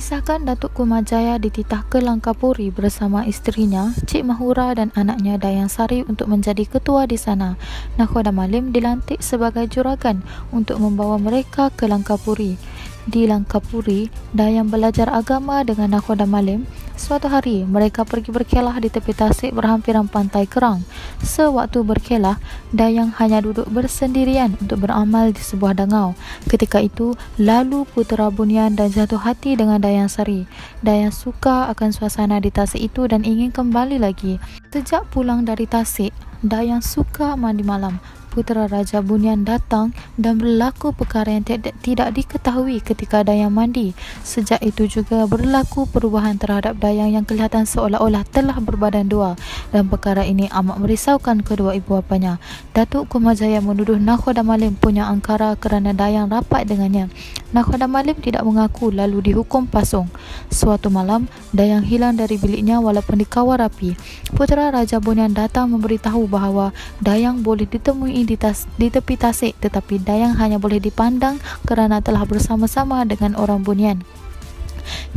Mengisahkan Datuk Kumajaya dititah ke Langkapuri bersama isterinya, Cik Mahura dan anaknya Dayang Sari untuk menjadi ketua di sana. Nakhoda Malim dilantik sebagai juragan untuk membawa mereka ke Langkapuri. Di Langkapuri, Dayang belajar agama dengan Nakhoda Malim. Suatu hari, mereka pergi berkelah di tepi tasik berhampiran pantai Kerang. Sewaktu berkelah, Dayang hanya duduk bersendirian untuk beramal di sebuah dangau. Ketika itu, lalu putera Bunian dan jatuh hati dengan Dayang Sari. Dayang suka akan suasana di tasik itu dan ingin kembali lagi. Sejak pulang dari tasik, Dayang suka mandi malam. Putera Raja Bunian datang dan berlaku perkara yang tidak diketahui ketika Dayang mandi. Sejak itu juga berlaku perubahan terhadap Dayang yang kelihatan seolah-olah telah berbadan dua, dan perkara ini amat merisaukan kedua ibu bapanya. Datuk Kumajaya menuduh Nakhoda Malim punya angkara kerana Dayang rapat dengannya. Nakhoda Malim tidak mengaku lalu dihukum pasung. Suatu malam, Dayang hilang dari biliknya walaupun dikawal rapi. Putera Raja Bunian datang memberitahu bahawa Dayang boleh ditemui di tepi tasik, tetapi Dayang hanya boleh dipandang kerana telah bersama-sama dengan orang Bunian.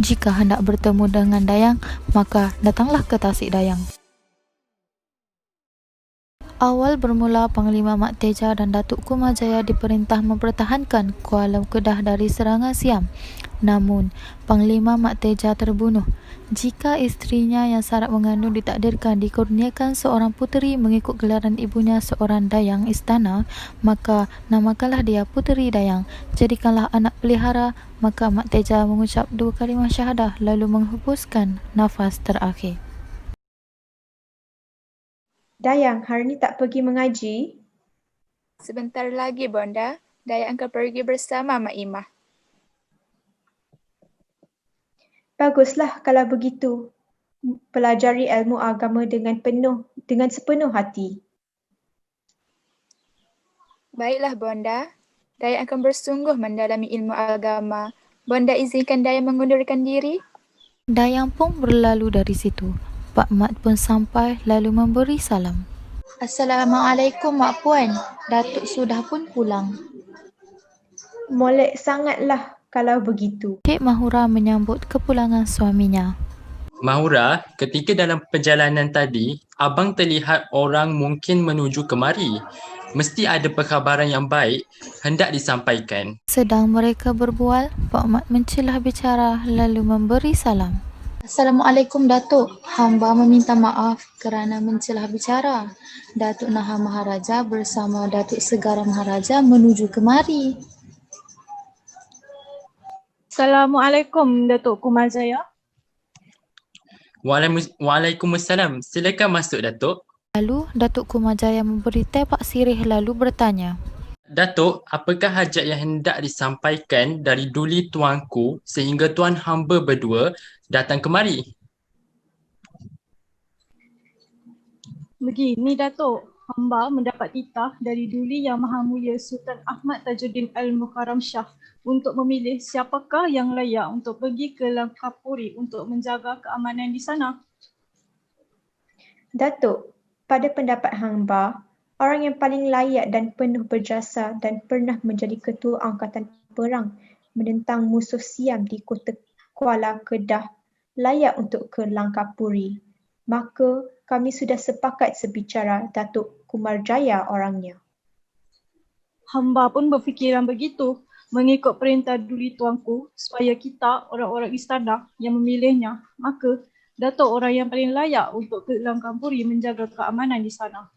Jika hendak bertemu dengan Dayang, maka datanglah ke tasik Dayang. Awal bermula Panglima Mat Teja dan Datuk Kumajaya diperintah mempertahankan Kuala Kedah dari serangan Siam. Namun, Panglima Mat Teja terbunuh. Jika isterinya yang syarat mengandung ditakdirkan dikurniakan seorang puteri mengikut gelaran ibunya seorang Dayang Istana, maka namakanlah dia Puteri Dayang. Jadikanlah anak pelihara. Maka Mat Teja mengucap 2 kalimah syahadah lalu menghembuskan nafas terakhir. Dayang, hari ni tak pergi mengaji? Sebentar lagi, Bonda. Dayang akan pergi bersama Mak Imah. Baguslah kalau begitu. Pelajari ilmu agama dengan sepenuh hati. Baiklah, Bonda. Dayang akan bersungguh mendalami ilmu agama. Bonda izinkan Dayang mengundurkan diri? Dayang pun berlalu dari situ. Pak Mat pun sampai lalu memberi salam. Assalamualaikum Mak Puan. Datuk sudah pun pulang. Molek sangatlah kalau begitu. Cik Mahura menyambut kepulangan suaminya. Mahura, ketika dalam perjalanan tadi, abang terlihat orang mungkin menuju kemari. Mesti ada perkhabaran yang baik hendak disampaikan. Sedang mereka berbual, Pak Mat mencelah bicara lalu memberi salam. Assalamualaikum Datuk. Hamba meminta maaf kerana mencelah bicara. Datuk Naha Maharaja bersama Datuk Segara Maharaja menuju kemari. Assalamualaikum Datuk Kumajaya. Waalaikumsalam. Silakan masuk, Datuk. Lalu Datuk Kumajaya memberi tepak sirih lalu bertanya. Datuk, apakah hajat yang hendak disampaikan dari duli tuanku sehingga tuan hamba berdua datang kemari? Begini Datuk, hamba mendapat titah dari Duli Yang Maha Mulia Sultan Ahmad Tajuddin Al-Mukarram Shah untuk memilih siapakah yang layak untuk pergi ke Langkapuri untuk menjaga keamanan di sana. Datuk, pada pendapat hamba, orang yang paling layak dan penuh berjasa dan pernah menjadi ketua angkatan perang menentang musuh Siam di kota Kuala Kedah layak untuk ke Langkapuri. Maka kami sudah sepakat sebicara Datuk Kumajaya orangnya. Hamba pun berfikiran begitu mengikut perintah Duli Tuanku supaya kita orang-orang istana yang memilihnya, maka Datuk orang yang paling layak untuk ke Langkapuri menjaga keamanan di sana.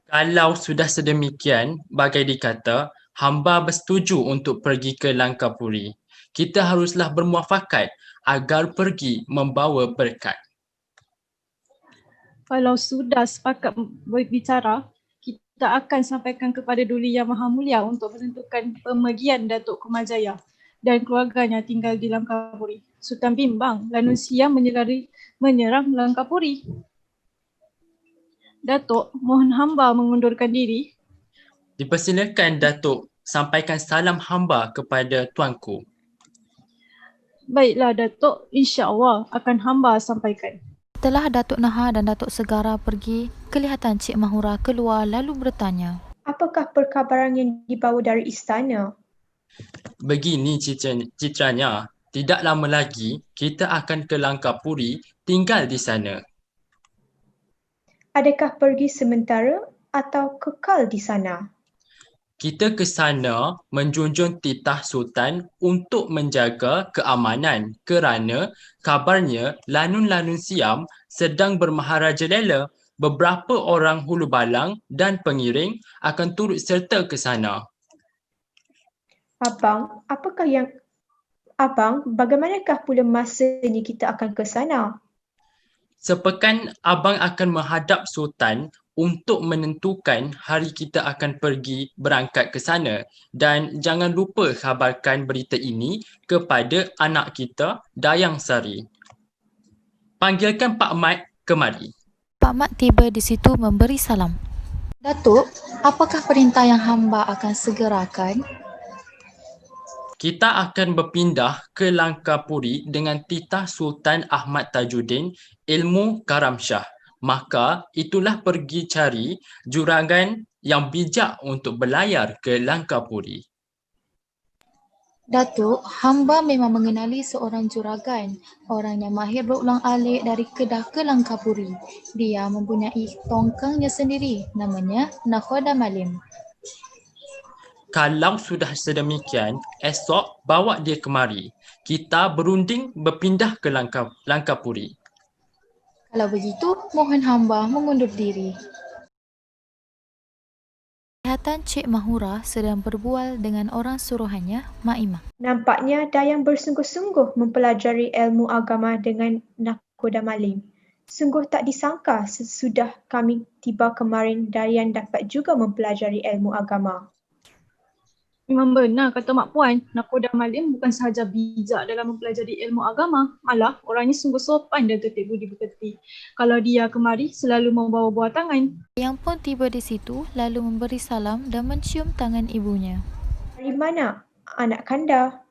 Kalau sudah sedemikian, bagai dikata, hamba bersetuju untuk pergi ke Langkapuri. Kita haruslah bermuafakat agar pergi membawa berkat. Kalau sudah sepakat berbicara, kita akan sampaikan kepada Duli Yang Maha Mulia untuk menentukan pemergian Datuk Kumajaya dan keluarganya tinggal di Langkapuri. Sultan bimbang Lanun Siam menyerang Langkapuri. Datuk, mohon hamba mengundurkan diri. Dipersilakan, Datuk, sampaikan salam hamba kepada tuanku. Baiklah Datuk, insya-Allah akan hamba sampaikan. Setelah Datuk Naha dan Datuk Segara pergi, kelihatan Cik Mahura keluar lalu bertanya. Apakah perkabaran yang dibawa dari istana? Begini citranya, Tidak lama lagi, kita akan ke Langkapuri tinggal di sana. Adakah pergi sementara atau kekal di sana? Kita ke sana menjunjung titah Sultan untuk menjaga keamanan kerana kabarnya Lanun-Lanun Siam sedang bermaharajalela. Beberapa orang hulu balang dan pengiring akan turut serta ke sana. Abang, bagaimanakah pula masanya kita akan ke sana? Sepekan abang akan menghadap Sultan untuk menentukan hari kita akan pergi berangkat ke sana, dan jangan lupa khabarkan berita ini kepada anak kita, Dayang Sari. Panggilkan Pak Mat kemari. Pak Mat tiba di situ memberi salam. Datuk, apakah perintah yang hamba akan segerakan? Kita akan berpindah ke Langkapuri dengan titah Sultan Ahmad Tajuddin Ilmu Karam Shah. Maka itulah pergi cari juragan yang bijak untuk berlayar ke Langkapuri. Datuk, hamba memang mengenali seorang juragan, orang yang mahir berulang-alik dari Kedah ke Langkapuri. Dia mempunyai tongkangnya sendiri, namanya Nakhoda Malim. Kalau sudah sedemikian, esok bawa dia kemari. Kita berunding berpindah ke Langkapuri. Kalau begitu, mohon hamba mengundur diri. Kelihatan Cik Mahura sedang berbual dengan orang suruhannya, Mak Imam. Nampaknya Dayang bersungguh-sungguh mempelajari ilmu agama dengan Nakhoda Malim. Sungguh tak disangka sesudah kami tiba kemarin Dayang dapat juga mempelajari ilmu agama. Memang benar kata Mak Puan, Nakhoda Malim bukan sahaja bijak dalam mempelajari ilmu agama, malah orangnya sungguh sopan dan tertib budi pekerti. Kalau dia kemari, selalu membawa buah tangan. Yang pun tiba di situ lalu memberi salam dan mencium tangan ibunya. Dari mana anak kanda?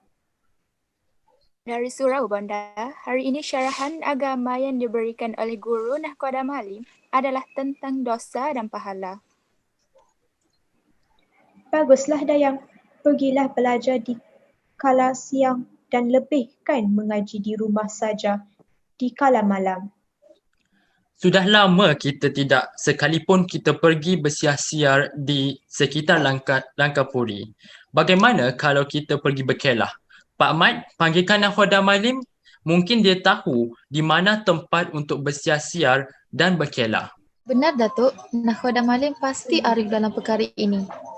Dari surau, Bonda. Hari ini syarahan agama yang diberikan oleh Guru Nakhoda Malim adalah tentang dosa dan pahala. Baguslah Dayang, pergilah belajar di kala siang dan lebihkan mengaji di rumah saja di kala malam. Sudah lama kita tidak, sekalipun kita pergi bersiar-siar di sekitar Langkapuri. Bagaimana kalau kita pergi berkelah? Pak Mat, panggilkan Nakhoda Malim. Mungkin dia tahu di mana tempat untuk bersiar-siar dan berkelah. Benar Datuk, Nakhoda Malim pasti arif dalam perkara ini.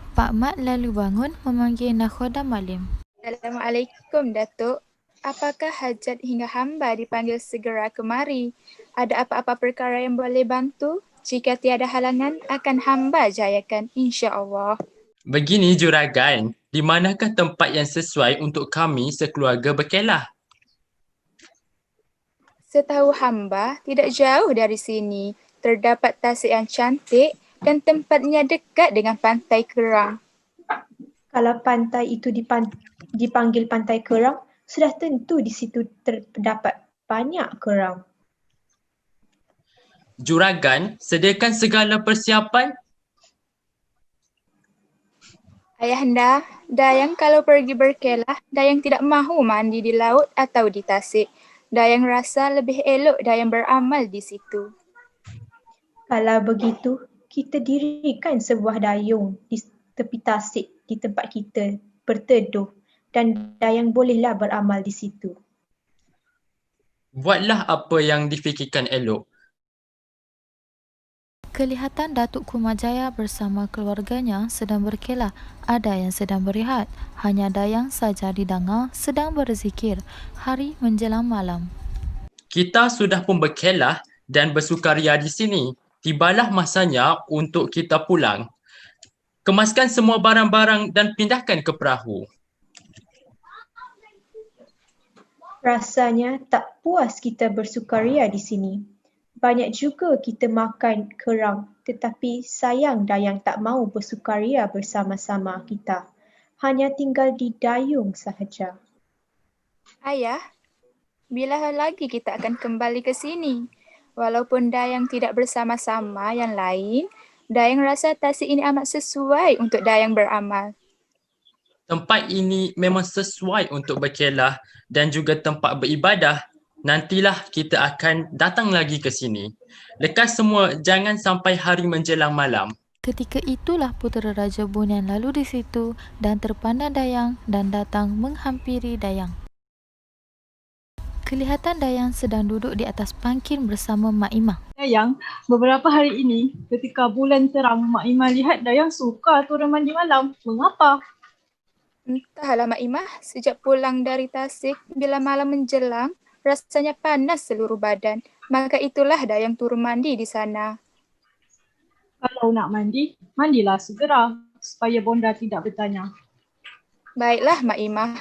Pak Mat lalu bangun memanggil Nakhoda Malim. Assalamualaikum, Datuk. Apakah hajat hingga hamba dipanggil segera kemari? Ada apa-apa perkara yang boleh bantu? Jika tiada halangan, akan hamba jayakan, insya-Allah. Begini juragan, di manakah tempat yang sesuai untuk kami sekeluarga berkelah? Setahu hamba, tidak jauh dari sini. Terdapat tasik yang cantik dan tempatnya dekat dengan Pantai Kerang. Kalau pantai itu dipanggil Pantai Kerang, sudah tentu di situ terdapat banyak kerang. Juragan, sediakan segala persiapan. Ayahanda, Dayang kalau pergi berkelah, Dayang tidak mahu mandi di laut atau di tasik. Dayang rasa lebih elok Dayang beramal di situ. Kalau begitu, kita dirikan sebuah dayung di tepi tasik di tempat kita berteduh dan Dayang bolehlah beramal di situ. Buatlah apa yang difikirkan elok. Kelihatan Datuk Kumajaya bersama keluarganya sedang berkelah. Ada yang sedang berehat. Hanya Dayang saja didengar sedang berzikir. Hari menjelang malam. Kita sudah pun berkelah dan bersukaria di sini. Tibalah masanya untuk kita pulang. Kemaskan semua barang-barang dan pindahkan ke perahu. Rasanya tak puas kita bersukaria di sini. Banyak juga kita makan kerang, tetapi sayang Dayang tak mahu bersukaria bersama-sama kita. Hanya tinggal di dayung sahaja. Ayah, bila lagi kita akan kembali ke sini? Walaupun Dayang tidak bersama-sama yang lain, Dayang rasa tasik ini amat sesuai untuk Dayang beramal. Tempat ini memang sesuai untuk berkelah dan juga tempat beribadah. Nantilah kita akan datang lagi ke sini. Lekas semua, jangan sampai hari menjelang malam. Ketika itulah putera Raja Bunian lalu di situ dan terpandang Dayang dan datang menghampiri Dayang. Kelihatan Dayang sedang duduk di atas pangkin bersama Mak Imah. Dayang, beberapa hari ini ketika bulan terang, Mak Imah lihat Dayang suka turun mandi malam. Mengapa? Entahlah Mak Imah, sejak pulang dari Tasik, bila malam menjelang, rasanya panas seluruh badan. Maka itulah Dayang turun mandi di sana. Kalau nak mandi, mandilah segera supaya bonda tidak bertanya. Baiklah Mak Imah.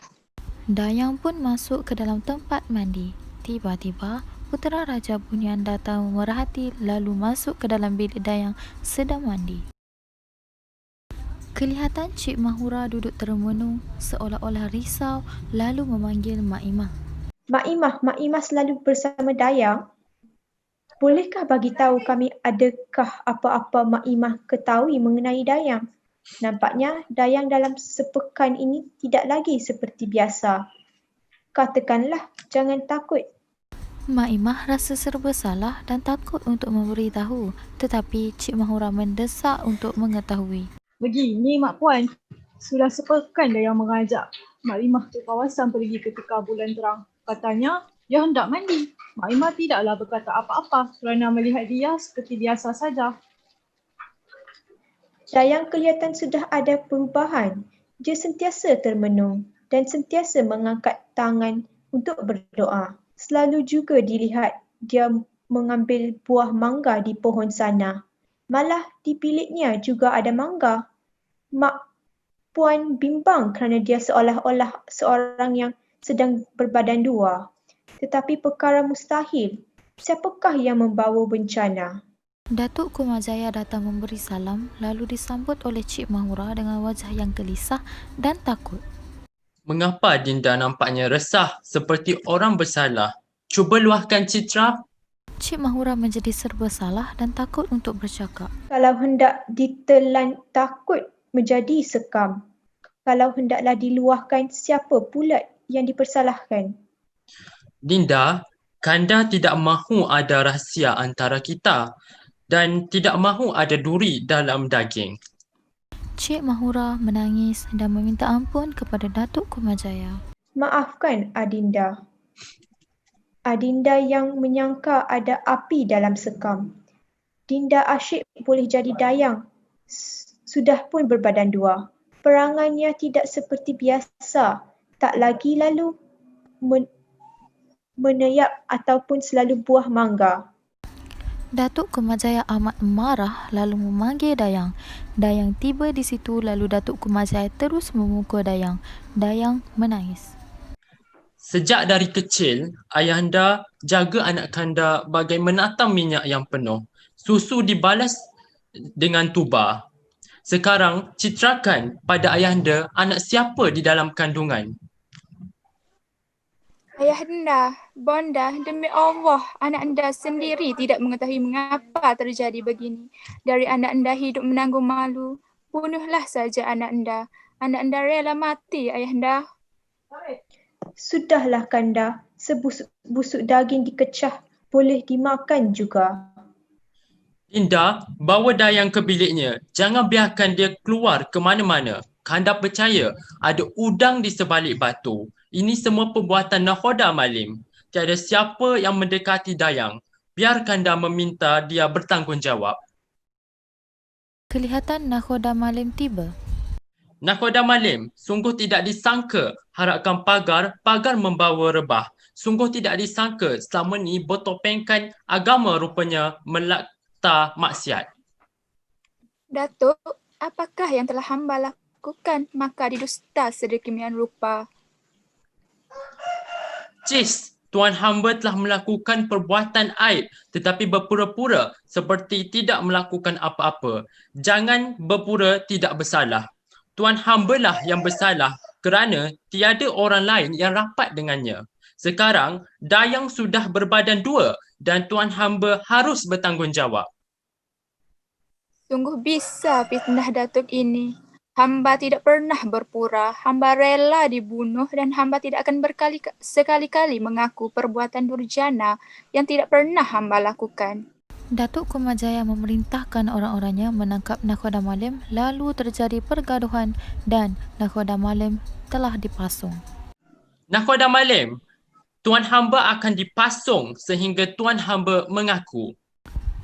Dayang pun masuk ke dalam tempat mandi. Tiba-tiba, putera Raja Bunian datang memerhati lalu masuk ke dalam bilik Dayang sedang mandi. Kelihatan Cik Mahura duduk termenung seolah-olah risau lalu memanggil Mak Imah. Mak Imah selalu bersama Dayang. Bolehkah bagi tahu kami adakah apa-apa Mak Imah ketahui mengenai Dayang? Nampaknya Dayang dalam sepekan ini tidak lagi seperti biasa. Katakanlah, jangan takut. Mak Imah rasa serba salah dan takut untuk memberitahu, tetapi Cik Mahura mendesak untuk mengetahui. Begini Mak Puan, sudah sepekan Dayang mengajak Mak Imah ke kawasan pergi ketika bulan terang. Katanya, dia hendak mandi. Mak Imah tidaklah berkata apa-apa kerana melihat dia seperti biasa saja. Dayang kelihatan sudah ada perubahan. Dia sentiasa termenung dan sentiasa mengangkat tangan untuk berdoa. Selalu juga dilihat dia mengambil buah mangga di pohon sana. Malah di biliknya juga ada mangga. Mak Puan bimbang kerana dia seolah-olah seorang yang sedang berbadan dua. Tetapi perkara mustahil. Siapakah yang membawa bencana? Datuk Kumajaya datang memberi salam lalu disambut oleh Cik Mahura dengan wajah yang gelisah dan takut. Mengapa Dinda nampaknya resah seperti orang bersalah? Cuba luahkan citra. Cik Mahura menjadi serba salah dan takut untuk bercakap. Kalau hendak ditelan takut menjadi sekam. Kalau hendaklah diluahkan, siapa pula yang dipersalahkan? Dinda, Kanda tidak mahu ada rahsia antara kita dan tidak mahu ada duri dalam daging. Cik Mahura menangis dan meminta ampun kepada Datuk Kumajaya. Maafkan Adinda. Adinda yang menyangka ada api dalam sekam. Dinda asyik boleh jadi Dayang. Sudah pun berbadan dua. Perangannya tidak seperti biasa. Tak lagi lalu meneyap ataupun selalu buah mangga. Datuk Kumajaya amat marah lalu memanggil Dayang. Dayang tiba di situ lalu Datuk Kumajaya terus memukul Dayang. Dayang menangis. Sejak dari kecil, ayahanda jaga anak kanda bagai menatang minyak yang penuh. Susu dibalas dengan tuba. Sekarang, citrakan pada ayahanda anak siapa di dalam kandungan. Ayahanda, bonda, demi Allah, anak anda sendiri tidak mengetahui mengapa terjadi begini. Dari anak anda hidup menanggung malu, bunuhlah saja anak anda. Anak anda rela mati, ayahanda. Sudahlah Kanda, sebusuk daging dikecah boleh dimakan juga. Dinda, bawa Dayang ke biliknya. Jangan biarkan dia keluar ke mana-mana. Kanda percaya ada udang di sebalik batu. Ini semua perbuatan nakhoda malim. Tiada siapa yang mendekati Dayang. Biar Kanda meminta dia bertanggungjawab. Kelihatan nakhoda malim tiba. Nakhoda malim, sungguh tidak disangka harapkan pagar membawa rebah. Sungguh tidak disangka selama ni bertopengkan agama rupanya melakta maksiat. Datuk, apakah yang telah hamba lakukan maka didusta sedemikian rupa? Cis, tuan hamba telah melakukan perbuatan aib tetapi berpura-pura seperti tidak melakukan apa-apa. Jangan berpura tidak bersalah. Tuan hambalah yang bersalah kerana tiada orang lain yang rapat dengannya. Sekarang, Dayang sudah berbadan dua dan tuan hamba harus bertanggungjawab. Sungguh bisa fitnah Datuk ini. Hamba tidak pernah berpura, hamba rela dibunuh dan hamba tidak akan sekali-kali mengaku perbuatan durjana yang tidak pernah hamba lakukan. Datuk Kumajaya memerintahkan orang-orangnya menangkap nakhoda Malim, lalu terjadi pergaduhan dan nakhoda Malim telah dipasung. Nakhoda Malim, tuan hamba akan dipasung sehingga tuan hamba mengaku.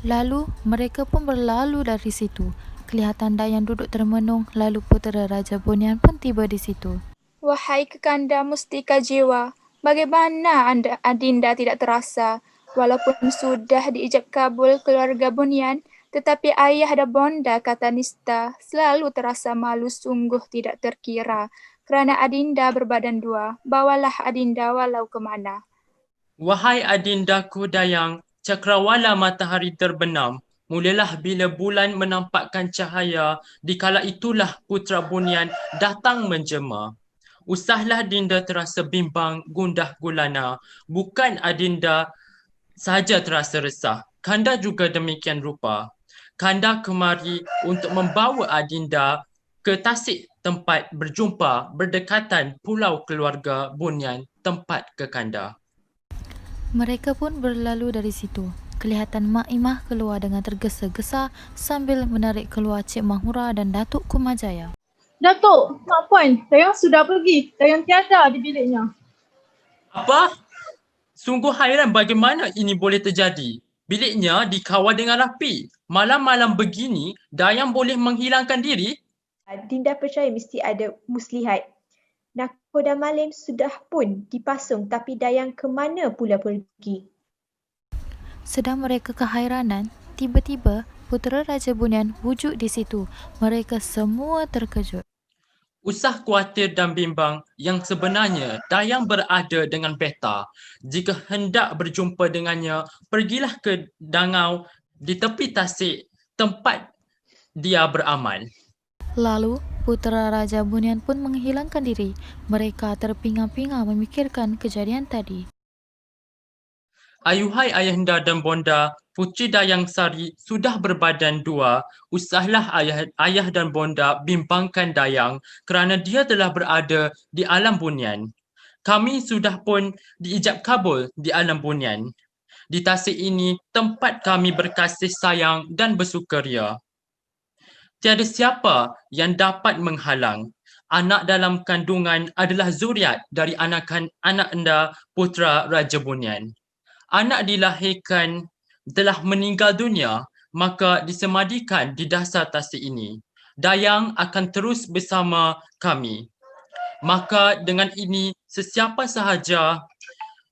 Lalu mereka pun berlalu dari situ. Kelihatan Dayang duduk termenung, lalu putera Raja Bunian pun tiba di situ. Wahai kekanda mustika jiwa, bagaimana Adinda tidak terasa? Walaupun sudah diijab kabul keluarga Bunian, tetapi ayah dan bonda kata Nista selalu terasa malu sungguh tidak terkira. Kerana Adinda berbadan dua, bawalah Adinda walau ke mana. Wahai adindaku Dayang, cakrawala matahari terbenam. Mulalah bila bulan menampakkan cahaya, dikala itulah putra Bunian datang menjema. Usahlah Dinda terasa bimbang, gundah gulana. Bukan Adinda sahaja terasa resah, Kanda juga demikian rupa. Kanda kemari untuk membawa Adinda ke Tasik tempat berjumpa berdekatan pulau keluarga Bunian tempat ke Kanda. Mereka pun berlalu dari situ. Kelihatan Mak Imah keluar dengan tergesa-gesa sambil menarik keluar Cik Mahura dan Datuk Kumajaya. Datuk, Mak Puan, Dayang sudah pergi. Dayang tiada di biliknya. Apa? Sungguh hairan bagaimana ini boleh terjadi. Biliknya dikawal dengan rapi. Malam-malam begini, Dayang boleh menghilangkan diri? Dinda percaya mesti ada muslihat. Nakhoda Malim sudah pun dipasung tapi Dayang ke mana pula pergi? Sedang mereka kehairanan, tiba-tiba putera Raja Bunian wujud di situ. Mereka semua terkejut. Usah khawatir dan bimbang, yang sebenarnya Dayang berada dengan Beta. Jika hendak berjumpa dengannya, pergilah ke dangau di tepi tasik tempat dia beramal. Lalu, putera Raja Bunian pun menghilangkan diri. Mereka terpinga-pinga memikirkan kejadian tadi. Ayuhai ayahanda dan bonda, puteri Dayang Sari sudah berbadan dua. Usahlah ayah dan bonda bimbangkan Dayang kerana dia telah berada di alam bunian. Kami sudah pun diijab kabul di alam bunian. Di Tasik ini tempat kami berkasih sayang dan bersukaria. Tiada siapa yang dapat menghalang. Anak dalam kandungan adalah zuriat dari anak anda putera Raja Bunian. Anak dilahirkan telah meninggal dunia, maka disemadikan di dasar tasik ini. Dayang akan terus bersama kami. Maka dengan ini, sesiapa sahaja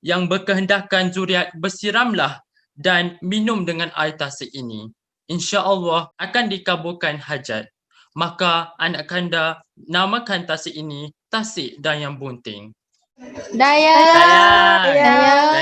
yang berkehendakan zuriat bersiramlah dan minum dengan air tasik ini. InsyaAllah akan dikabulkan hajat. Maka anak kanda namakan tasik ini Tasik Dayang Bunting. Dayang! Dayang!